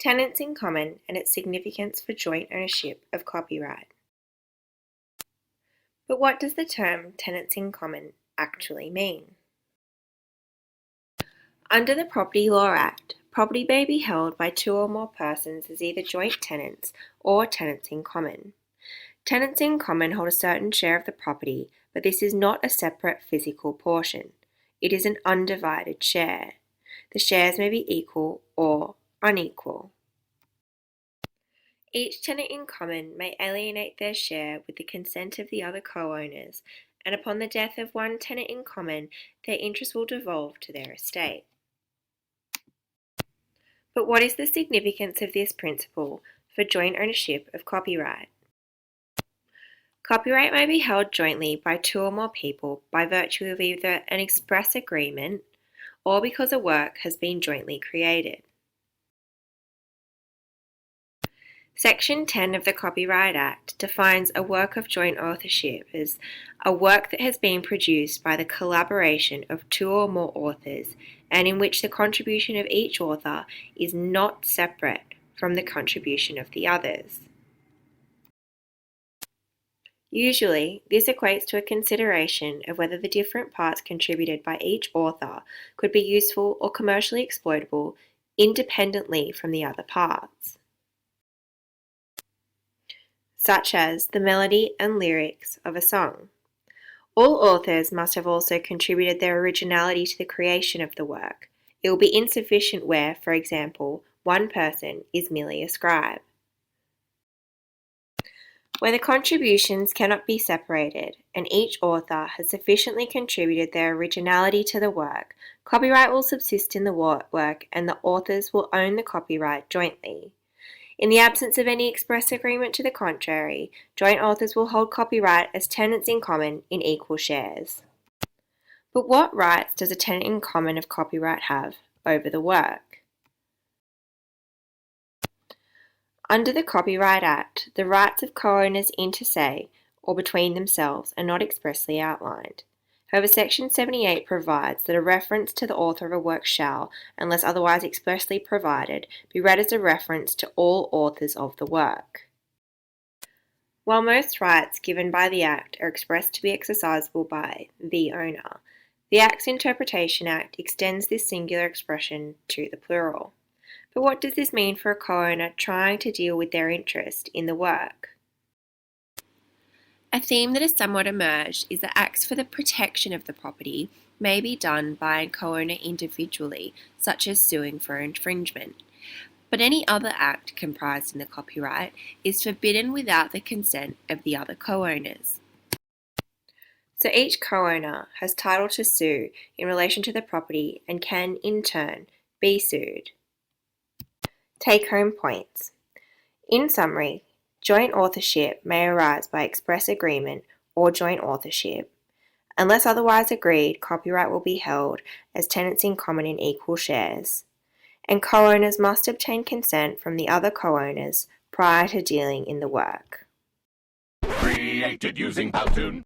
Tenants in common and its significance for joint ownership of copyright. But what does the term tenants in common actually mean? Under the Property Law Act, property may be held by two or more persons as either joint tenants or tenants in common. Tenants in common hold a certain share of the property, but this is not a separate physical portion. It is an undivided share. The shares may be equal or unequal. Each tenant in common may alienate their share with the consent of the other co-owners, and upon the death of one tenant in common, their interest will devolve to their estate. But what is the significance of this principle for joint ownership of copyright? Copyright may be held jointly by two or more people by virtue of either an express agreement or because a work has been jointly created. Section 10 of the Copyright Act defines a work of joint authorship as a work that has been produced by the collaboration of two or more authors and in which the contribution of each author is not separate from the contribution of the others. Usually, this equates to a consideration of whether the different parts contributed by each author could be useful or commercially exploitable independently from the other parts, such as the melody and lyrics of a song. All authors must have also contributed their originality to the creation of the work. It will be insufficient where, for example, one person is merely a scribe. Where the contributions cannot be separated and each author has sufficiently contributed their originality to the work, copyright will subsist in the work and the authors will own the copyright jointly. In the absence of any express agreement to the contrary, joint authors will hold copyright as tenants in common in equal shares. But what rights does a tenant in common of copyright have over the work? Under the Copyright Act, the rights of co-owners inter se, or between themselves, are not expressly outlined. However, Section 78 provides that a reference to the author of a work shall, unless otherwise expressly provided, be read as a reference to all authors of the work. While most rights given by the Act are expressed to be exercisable by the owner, the Act's Interpretation Act extends this singular expression to the plural. But what does this mean for a co-owner trying to deal with their interest in the work? A theme that has somewhat emerged is that acts for the protection of the property may be done by a co-owner individually, such as suing for infringement. But any other act comprised in the copyright is forbidden without the consent of the other co-owners. So each co-owner has title to sue in relation to the property and can, in turn, be sued. Take-home points. In summary, joint authorship may arise by express agreement or joint authorship. Unless otherwise agreed, copyright will be held as tenants in common in equal shares, and co-owners must obtain consent from the other co-owners prior to dealing in the work. Created using Powtoon.